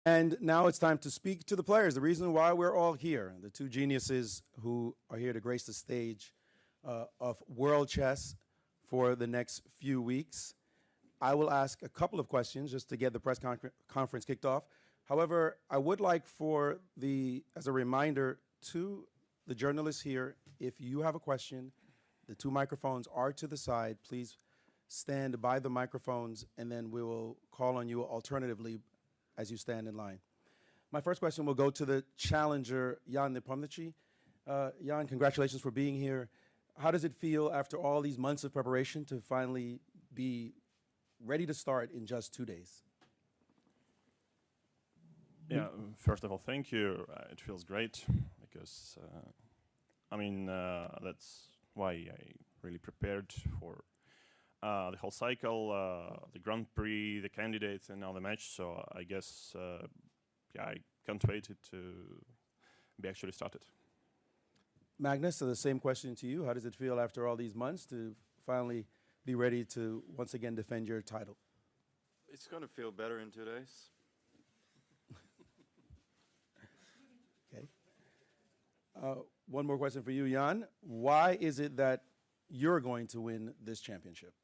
And now it's time to speak to the players, the reason why we're all here, the two geniuses who are here to grace the stage of World Chess for the next few weeks. I will ask a couple of questions just to get the press conference kicked off. However, I would like as a reminder to the journalists here, if you have a question, the two microphones are to the side. Please stand by the microphones, and then we will call on you alternatively as you stand in line. My first question will go to the challenger, Jan Nepomniachtchi. Jan, congratulations for being here. How does it feel after all these months of preparation to finally be ready to start in just 2 days? Yeah, first of all, thank you. It feels great because, that's why I really prepared for the whole cycle, the Grand Prix, the candidates, and now the match. So I guess, I can't wait to be actually started. Magnus, so the same question to you. How does it feel after all these months to finally be ready to once again defend your title? It's going to feel better in 2 days. Okay. One more question for you, Jan. Why is it that you're going to win this championship?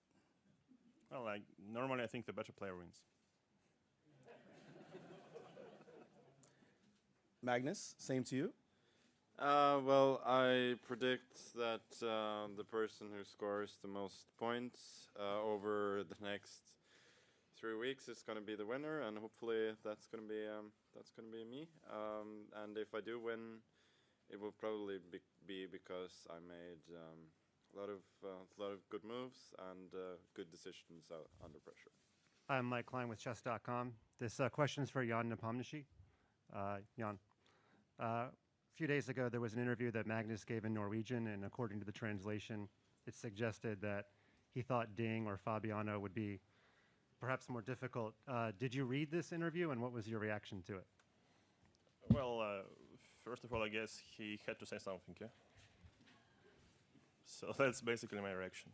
Well, normally I think the better player wins. Magnus, same to you. Well, I predict that the person who scores the most points over the next 3 weeks is going to be the winner, and hopefully that's going to be me. And if I do win, it will probably be because I made a lot of good moves and good decisions under pressure. I'm Mike Klein with Chess.com. This question is for Jan Nepomniachtchi. Jan, a few days ago there was an interview that Magnus gave in Norwegian, and according to the translation, it suggested that he thought Ding or Fabiano would be perhaps more difficult. Did you read this interview, and what was your reaction to it? Well, first of all, I guess he had to say something, yeah? So that's basically my reaction.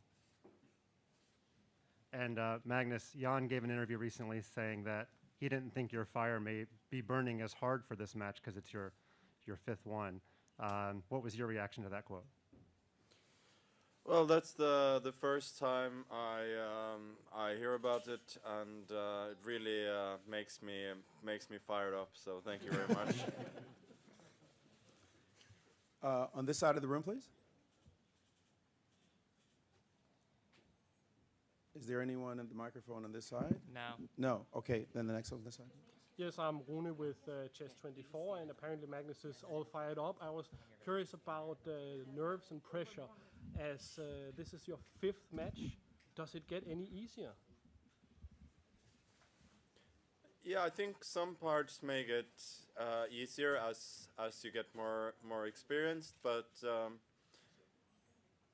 And Magnus, Jan gave an interview recently saying that he didn't think your fire may be burning as hard for this match because it's your fifth one. What was your reaction to that quote? Well, that's the first time I hear about it, and it really makes me fired up. So thank you very much. On this side of the room, please. Is there anyone at the microphone on this side? No. No. Okay, then the next one on this side. Yes, I'm Rune with Chess24, and apparently Magnus is all fired up. I was curious about nerves and pressure. As this is your fifth match, does it get any easier? Yeah, I think some parts make it easier as you get more experienced, but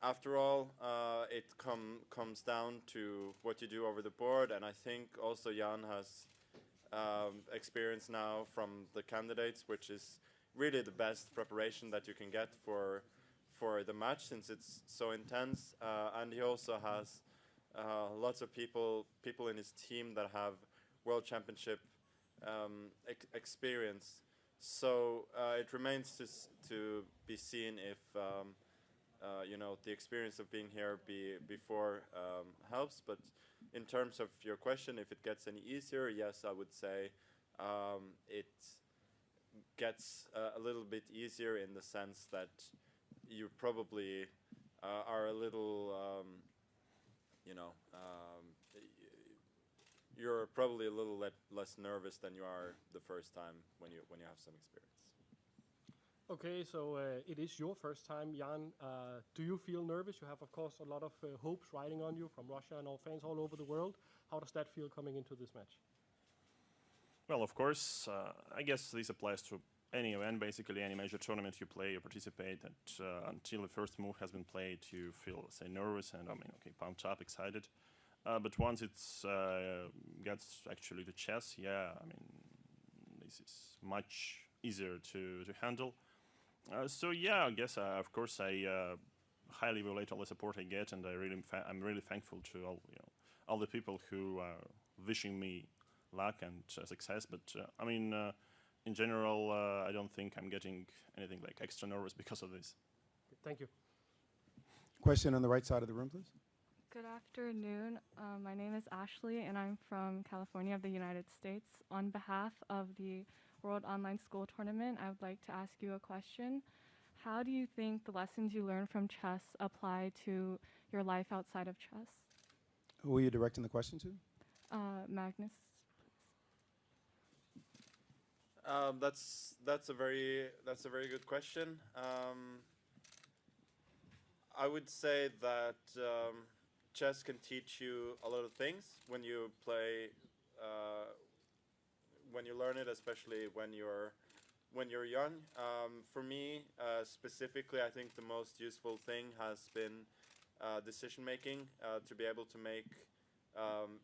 after all, it comes down to what you do over the board, and I think also Jan has experience now from the candidates, which is really the best preparation that you can get for the match since it's so intense, and he also has lots of people in his team that have World Championship experience. So it remains to be seen if the experience of being here before helps. But in terms of your question, if it gets any easier, yes, I would say it gets a little bit easier in the sense that you probably are a little, you're probably a little less nervous than you are the first time when you have some experience. Okay, so it is your first time, Jan. Do you feel nervous? You have, of course, a lot of hopes riding on you from Russia and all fans all over the world. How does that feel coming into this match? Well, of course, I guess this applies to any event, basically any major tournament you play or participate. That until the first move has been played, you feel, say, nervous and pumped up, excited. But once it's gets actually to chess, this is much easier to handle. I guess of course I highly evaluate all the support I get, and I'm really thankful to all the people who are wishing me luck and success. But I mean, in general, I don't think I'm getting anything like extra nervous because of this. Thank you. Question on the right side of the room, please. Good afternoon. My name is Ashley, and I'm from California of the United States. On behalf of the World Online School Tournament, I would like to ask you a question. How do you think the lessons you learn from chess apply to your life outside of chess? Who are you directing the question to? Magnus. That's a very good question. I would say that chess can teach you a lot of things when you play, when you learn it, especially when you're young. For me, specifically, I think the most useful thing has been decision making, to be able to make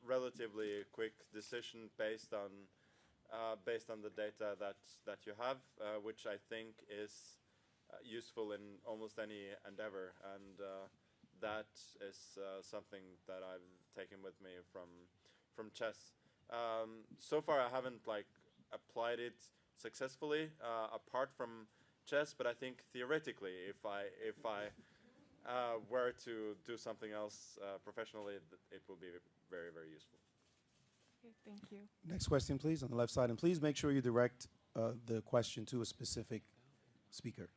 relatively quick decision based on the data that you have, which I think is useful in almost any endeavor, and that is something that I've taken with me from chess. So far, I haven't like applied it successfully apart from chess, but I think theoretically, if I were to do something else professionally, it will be very, very useful. Okay, thank you. Next question, please, on the left side. And please make sure you direct the question to a specific speaker.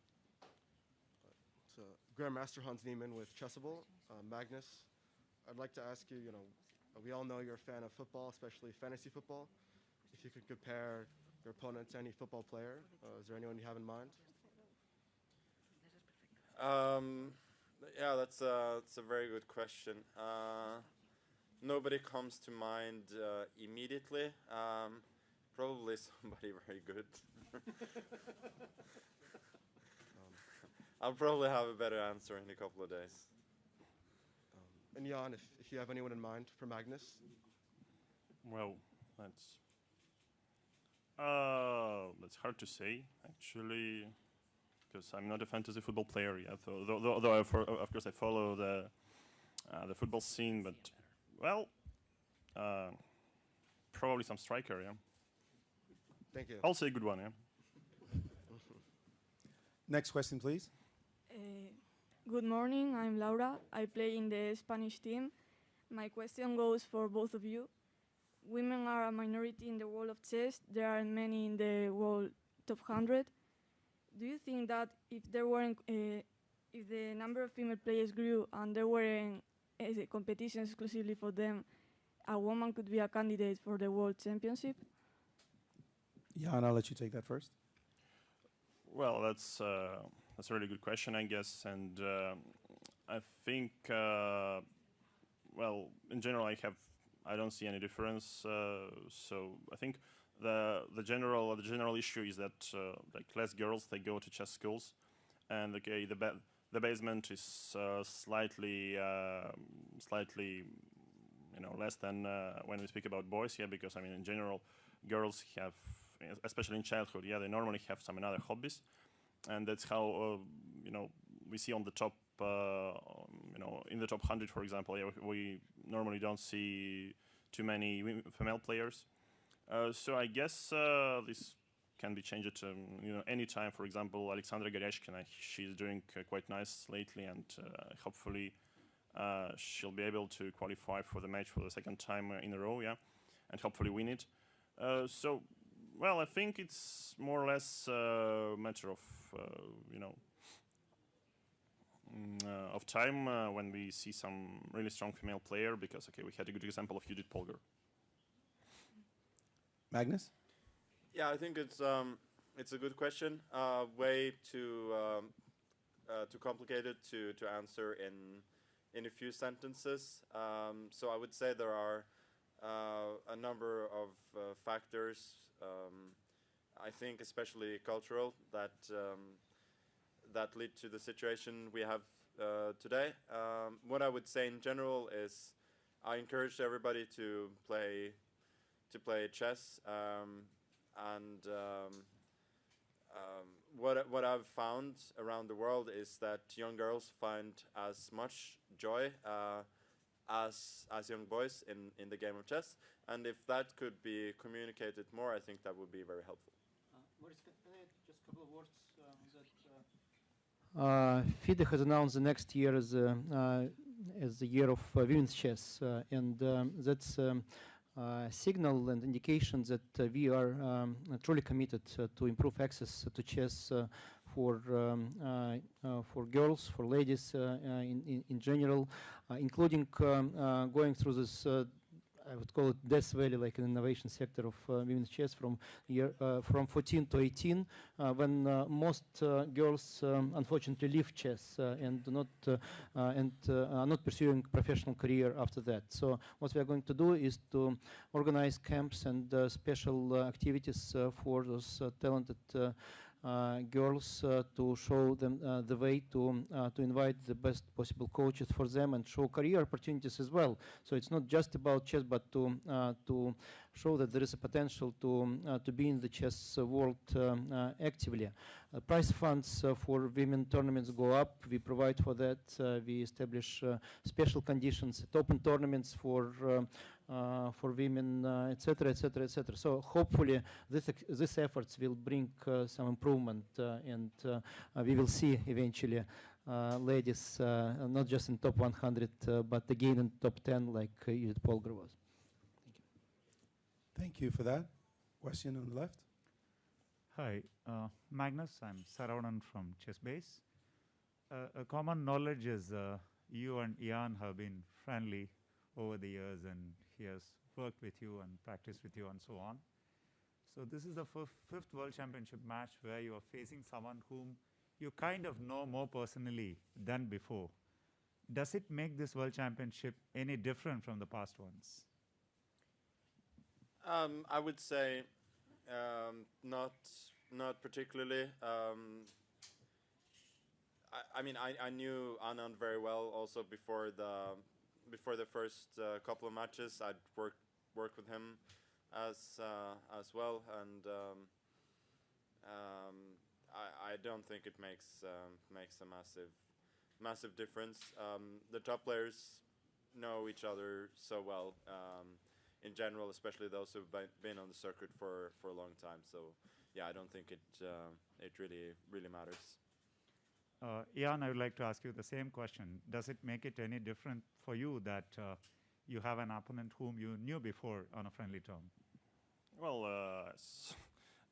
So, Grandmaster Hans Niemann with Chessable. Magnus, I'd like to ask you, we all know you're a fan of football, especially fantasy football. If you could compare your opponent to any football player, is there anyone you have in mind? Yeah, that's a very good question. Nobody comes to mind immediately. Probably somebody very good. I'll probably have a better answer in a couple of days. And Jan, if you have anyone in mind for Magnus? Well, that's hard to say actually, because I'm not a fantasy football player yet. Though of course I follow the football scene, but well, probably some striker. Yeah. Thank you. I'll say a good one. Yeah. Next question, please. Good morning, I'm Laura. I play in the Spanish team. My question goes for both of you. Women are a minority in the world of chess. There are many in the world top 100. Do you think that if there weren't, if the number of female players grew and there weren't competitions exclusively for them, a woman could be a candidate for the world championship? Jan, I'll let you take that first. Well, that's a really good question, I guess, and I think well, in general, I don't see any difference. So I think the general issue is that like less girls they go to chess schools, and okay, the basement is slightly less than when we speak about boys. Yeah, because I mean in general, girls have, especially in childhood, yeah, they normally have some other hobbies, and that's how we see on the top, in the top 100, for example, yeah, we normally don't see too many female players. So I guess this can be changed any time. For example, Alexandra Gereshkina, she's doing quite nice lately, and hopefully she'll be able to qualify for the match for the second time in a row, yeah, and hopefully win it. So, well, I think it's more or less a matter of of time when we see some really strong female player, because okay, we had a good example of Judith Polgar. Magnus? Yeah, I think it's a good question. Way too complicated to answer in a few sentences. So I would say there are a number of factors. I think especially cultural that lead to the situation we have today. What I would say in general is I encourage everybody to play chess, and what I've found around the world is that young girls find as much joy as young boys in the game of chess. And if that could be communicated more, I think that would be very helpful. Boris, can I just a couple of words on that? FIDE has announced the next year as the year of women's chess, and that's signal and indication that we are truly committed to improve access to chess for girls, for ladies in general, including going through this. I would call it Death Valley, like an innovation sector of women's chess from 14 to 18, when most girls unfortunately leave chess and do not are not pursuing professional career after that. So what we are going to do is to organize camps and special activities for those talented girls to show them the way to invite the best possible coaches for them and show career opportunities as well. So it's not just about chess, but to show that there is a potential to be in the chess world actively. Prize funds for women tournaments go up. We provide for that. We establish special conditions at open tournaments for women, etc., etc., etc. So hopefully these efforts will bring some improvement, and we will see eventually ladies not just in top 100, but again in top 10, like Judith Polgar was. Thank you for that. Question on the left. Hi, Magnus. I'm Saravanan from ChessBase. A common knowledge is you and Jan have been friendly over the years, and he has worked with you and practiced with you and so on. So this is the fifth World Championship match where you are facing someone whom you kind of know more personally than before. Does it make this World Championship any different from the past ones? I would say not particularly. I mean, I knew Anand very well also before the first couple of matches. I'd worked with him as well, and I don't think it makes a massive difference. The top players know each other so well. In general, especially those who've been on the circuit for a long time. So, yeah, I don't think it really matters. Jan, I would like to ask you the same question. Does it make it any different for you that you have an opponent whom you knew before on a friendly term? Well,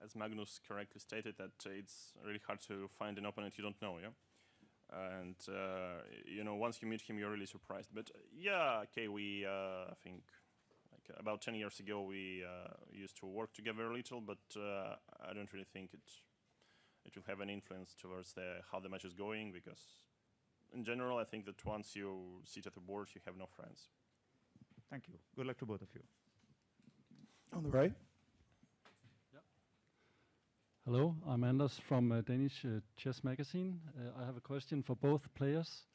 as Magnus correctly stated, that it's really hard to find an opponent you don't know, yeah? And, you know, once you meet him, you're really surprised. But, yeah, okay, we, I think, about 10 years ago, we used to work together a little, but I don't really think it will have an influence towards how the match is going, because in general, I think that once you sit at the board, you have no friends. Thank you. Good luck to both of you. On the right. Hello, I'm Anders from Danish Chess Magazine. I have a question for both players.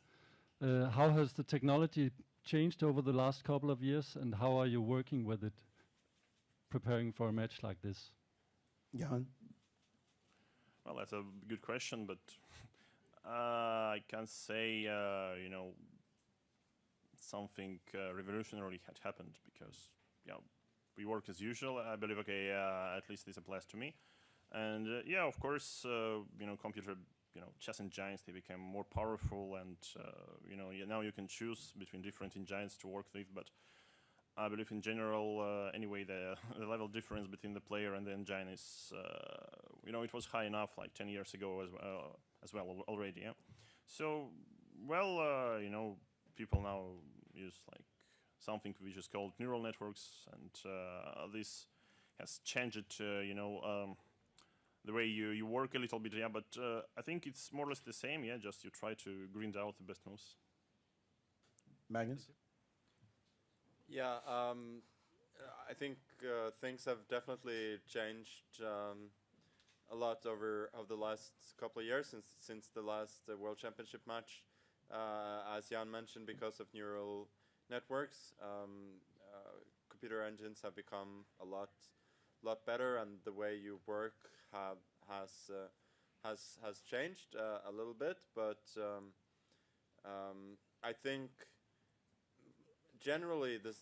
How has the technology changed over the last couple of years, and how are you working with it, preparing for a match like this? Jan? Well, that's a good question, but I can't say, you know, something revolutionary had happened, because, yeah, we work as usual. I believe, okay, at least this applies to me. And, yeah, of course, you know, chess engines, they became more powerful, and you know, now you can choose between different engines to work with. But I believe in general, anyway, the level difference between the player and the engine is, you know, it was high enough like 10 years ago as well already. Yeah. So, well, you know, people now use like something which is called neural networks, and this has changed, you know. The way you work a little bit, yeah, but I think it's more or less the same, yeah, just you try to grind out the best moves. Magnus? Yeah, I think things have definitely changed a lot over the last couple of years since the last World Championship match. As Jan mentioned, because of neural networks, computer engines have become a lot better, and the way you work has changed a little bit. But I think generally the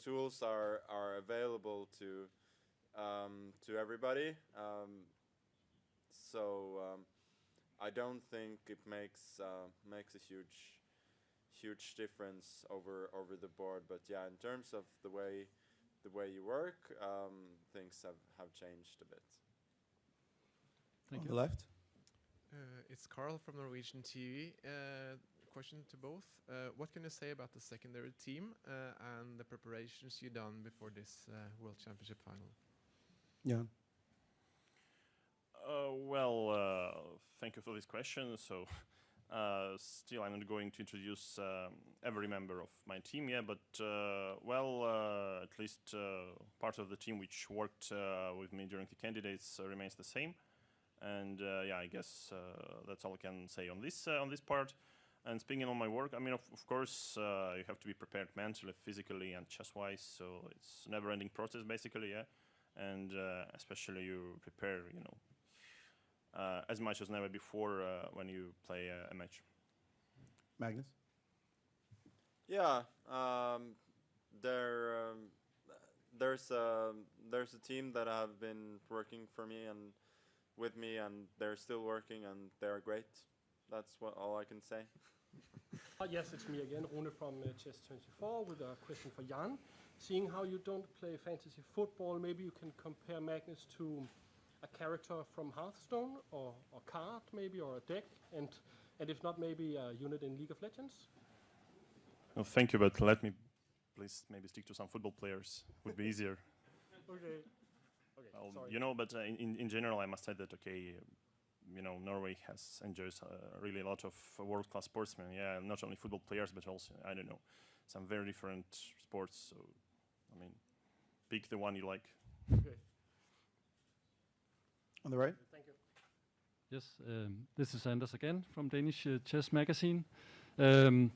tools are available to everybody. So I don't think it makes a huge difference over the board. But yeah, in terms of the way you work, things have changed a bit. Thank On you. the left. It's Carl from Norwegian TV. Question to both. What can you say about the secondary team and the preparations you done before this World Championship final? Yeah. Thank you for this question. So, still, I'm not going to introduce every member of my team yet, but at least part of the team which worked with me during the candidates remains the same. And yeah, I guess that's all I can say on this part. And speaking on my work, I mean, of course, you have to be prepared mentally, physically, and chess-wise. So it's a never-ending process, basically, yeah. And especially you prepare, as much as never before when you play a match. Magnus. Yeah, there's a team that have been working for me and with me, and they're still working, and they're great. That's all I can say. Yes, it's me again, Rune from Chess24 with a question for Jan. Seeing how you don't play fantasy football, maybe you can compare Magnus to a character from Hearthstone or a card maybe, or a deck, and if not, maybe a unit in League of Legends? Well, thank you, but let me please maybe stick to some football players. Would be easier. Okay. Okay, sorry. But in general, I must say that, Norway enjoys really a lot of world-class sportsmen. Yeah, not only football players, but also, I don't know, some very different sports. So, I mean, pick the one you like. Okay. On the right. Thank you. Yes, this is Anders again from Danish Chess Magazine. To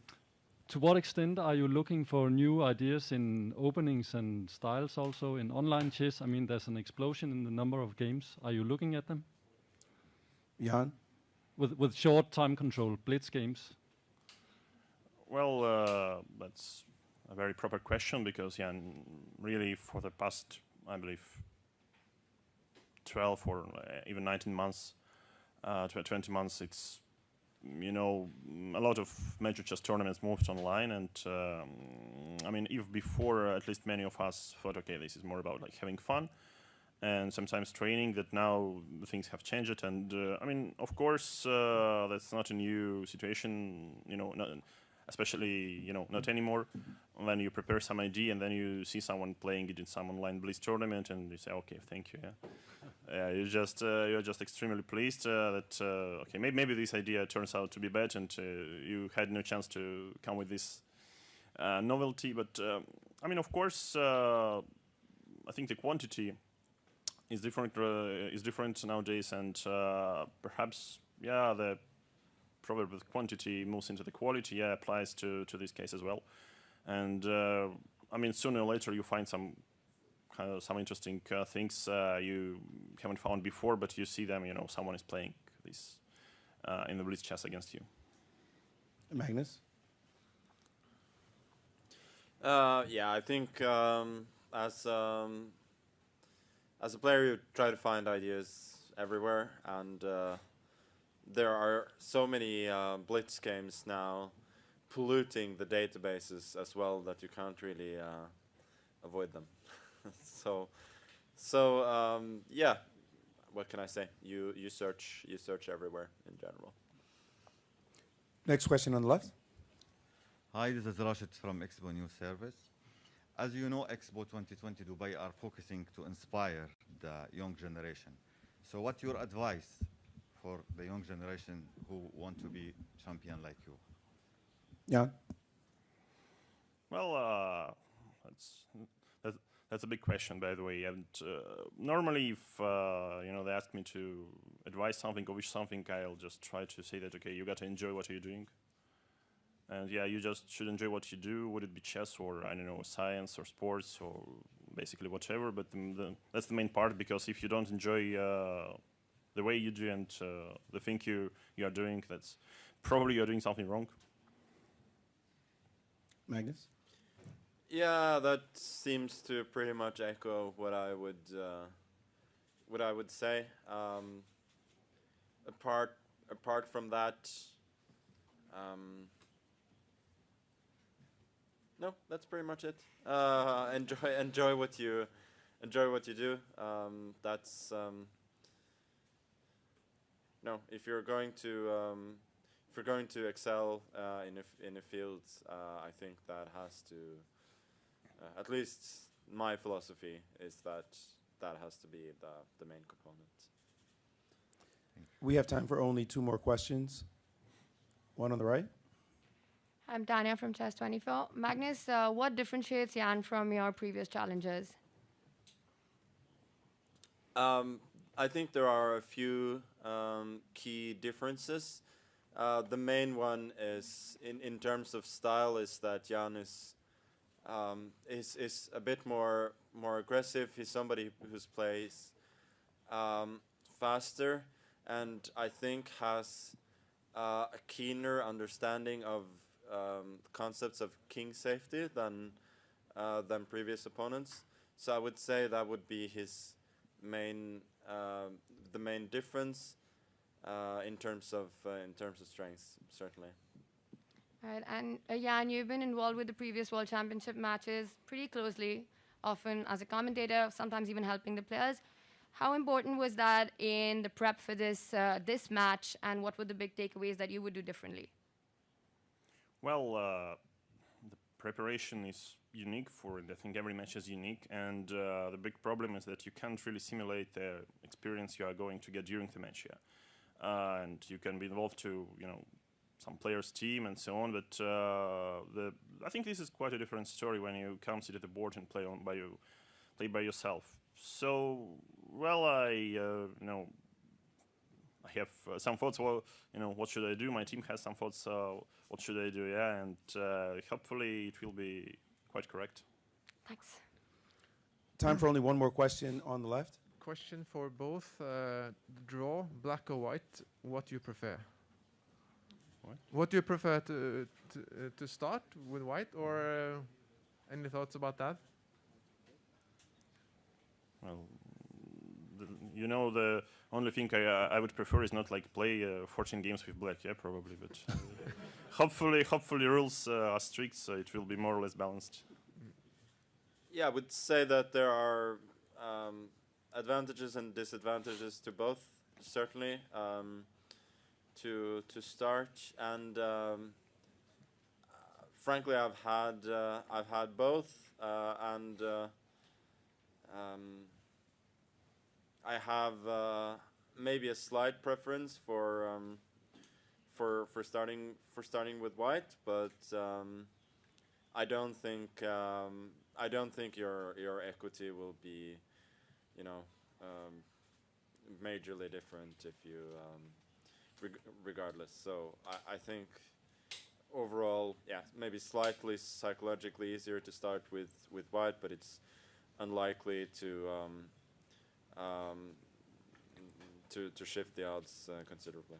what extent are you looking for new ideas in openings and styles also in online chess? I mean, there's an explosion in the number of games. Are you looking at them? Jan. With short time control, blitz games? Well, that's a very proper question because, really for the past, I believe, 12 or even 19 months, 20 months, it's, a lot of major chess tournaments moved online, and I mean, if before at least many of us thought, okay, this is more about like having fun and sometimes training, that now things have changed, and I mean, of course, that's not a new situation, especially, not anymore. When you prepare some idea and then you see someone playing it in some online blitz tournament, and you say, okay, thank you. Yeah, you're just extremely pleased that okay, maybe this idea turns out to be bad, and you had no chance to come with this novelty. But I mean, of course, I think the quantity is different nowadays, and perhaps the proverb with quantity moves into the quality. Applies to this case as well. And I mean, sooner or later you find some interesting things you haven't found before, but you see them. Someone is playing this in the blitz chess against you. Magnus. I think as a player, you try to find ideas everywhere, and there are so many blitz games now polluting the databases as well that you can't really avoid them. What can I say? You search everywhere in general. Next question on the left. Hi, this is Rashid from Expo News Service. As you know, Expo 2020 Dubai are focusing to inspire the young generation. So what's your advice for the young generation who want to be champion like you? Yeah. Well, that's a big question, by the way. And normally, if they ask me to advise something or wish something, I'll just try to say that, okay, you got to enjoy what you're doing. And yeah, you just should enjoy what you do. Would it be chess or, I don't know, science or sports or basically whatever. But that's the main part, because if you don't enjoy the way you do and the thing you are doing, that's probably you're doing something wrong. Magnus? Yeah, that seems to pretty much echo what I would say. Apart from that, no, that's pretty much it. Enjoy what you do. That's no. If you're going to excel in a field, I think that has to. At least my philosophy is that has to be the main component. We have time for only 2 more questions. One on the right. I'm Tanya from Chess24. Magnus, what differentiates Jan from your previous challengers? I think there are a few key differences. The main one is in terms of style is that Jan is a bit more aggressive. He's somebody who plays faster, and I think has a keener understanding of concepts of king safety than previous opponents. So I would say that would be his the main difference in terms of strengths, certainly. Right, and Jan, you've been involved with the previous World Championship matches pretty closely, often as a commentator, sometimes even helping the players. How important was that in the prep for this match, and what were the big takeaways that you would do differently? Well, the preparation is unique for it. I think every match is unique, and the big problem is that you can't really simulate the experience you are going to get during the match. Yeah, and you can be involved to some players' team and so on, but I think this is quite a different story when you come sit at the board and play by yourself. So, well, I have some thoughts. Well, what should I do? My team has some thoughts. What should I do? Yeah, and hopefully it will be quite correct. Thanks. Time for only 1 more question on the left. Question for both. Draw, black or white. What do you prefer? What do you prefer to start with, white, or any thoughts about that? Well, the only thing I would prefer is not like play 14 games with black, yeah, probably, but hopefully rules are strict, so it will be more or less balanced. Yeah, I would say that there are advantages and disadvantages to both, certainly. To start, and frankly, I've had both, and I have maybe a slight preference for starting with white, but I don't think your equity will be, majorly different if you. Regardless, so I think overall, yeah, maybe slightly psychologically easier to start with white, but it's unlikely to shift the odds considerably.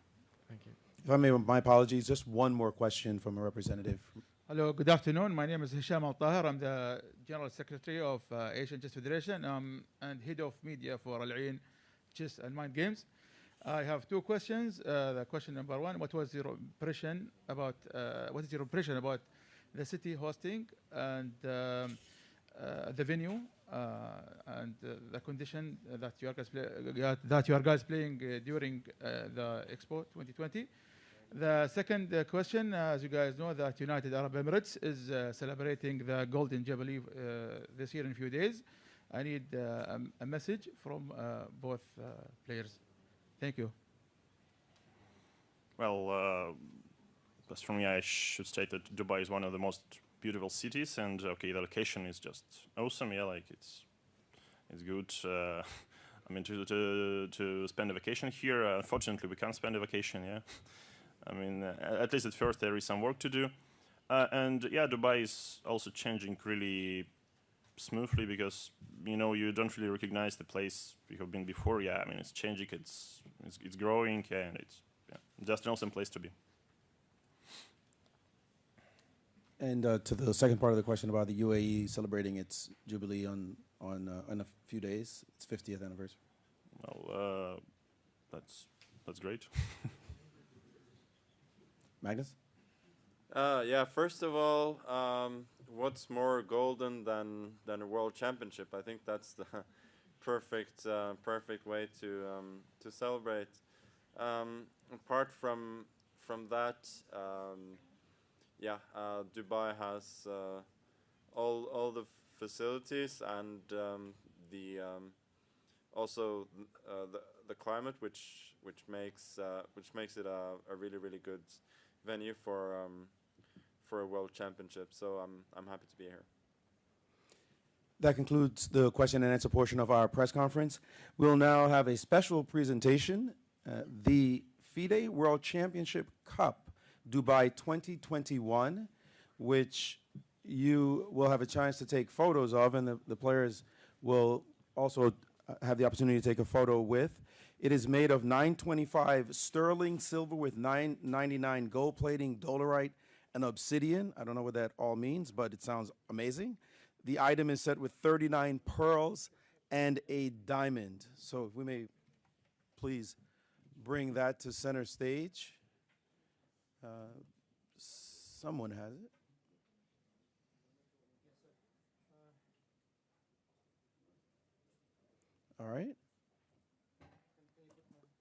Thank you. If I may, my apologies, just 1 more question from a representative. Hello, good afternoon. My name is Hisham Al-Tahir. I'm the General Secretary of Asian Chess Federation and Head of Media for Al Ain Chess and Mind Games. I have 2 questions. The question number 1: what is your impression about the city hosting and the venue and the condition that you guys playing during the Expo 2020? The second question, as you guys know, that United Arab Emirates is celebrating the Golden Jubilee this year in a few days. I need a message from both players. Thank you. Well, as for me, I should state that Dubai is one of the most beautiful cities, and okay, the location is just awesome. Yeah, like it's good. I mean, to spend a vacation here. Unfortunately, we can't spend a vacation. Yeah, I mean, at least at first there is some work to do, and yeah, Dubai is also changing really smoothly because you don't really recognize the place you have been before. Yeah, I mean it's changing, it's growing, and it's just an awesome place to be. And to the second part of the question about the UAE celebrating its jubilee in a few days, its 50th anniversary. Well, that's great. Magnus? Yeah, first of all, what's more golden than a world championship? I think that's the perfect way to celebrate. Apart from that, Dubai has all the facilities and also the climate, which makes it a really good venue for a world championship. So I'm happy to be here. That concludes the question and answer portion of our press conference. We'll now have a special presentation, the FIDE World Championship Cup Dubai 2021, which you will have a chance to take photos of, and the players will also have the opportunity to take a photo with. It is made of 925 sterling silver with 999 gold plating, dolerite, and obsidian. I don't know what that all means, but it sounds amazing. The item is set with 39 pearls and a diamond. So if we may please bring that to center stage. Someone has it. All right.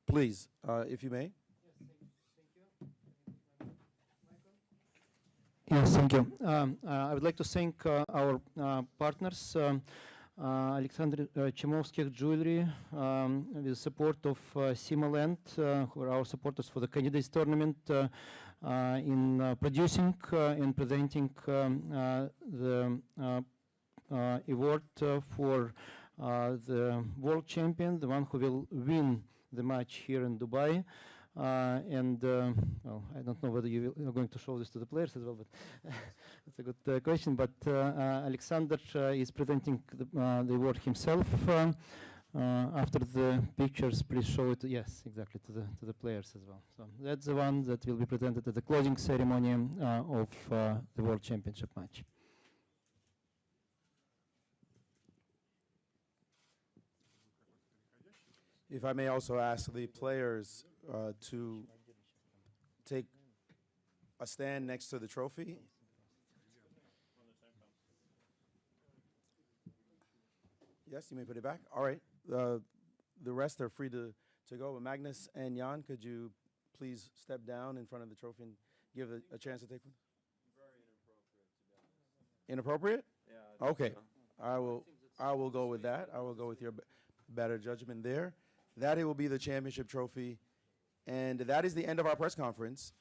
Please, if you may. Yes, thank you. I would like to thank our partners, Alexander Chemovskih Jewelry, with support of Simaland, who are our supporters for the candidates tournament, in producing and presenting the award for the world champion, the one who will win the match here in Dubai. Well, I don't know whether you are going to show this to the players as well, but that's a good question. But Alexander is presenting the award himself. After the pictures, please show it. Yes, exactly, to the players as well. So that's the one that will be presented at the closing ceremony of the World Championship match. If I may also ask the players to take a stand next to the trophy. Yes, you may put it back. All right. The rest are free to go. But Magnus and Jan, could you please step down in front of the trophy and give a chance to take one? Very inappropriate, to be honest. Inappropriate? Yeah. Okay. I will go with that. I will go with your better judgment there. That it will be the championship trophy. And that is the end of our press conference.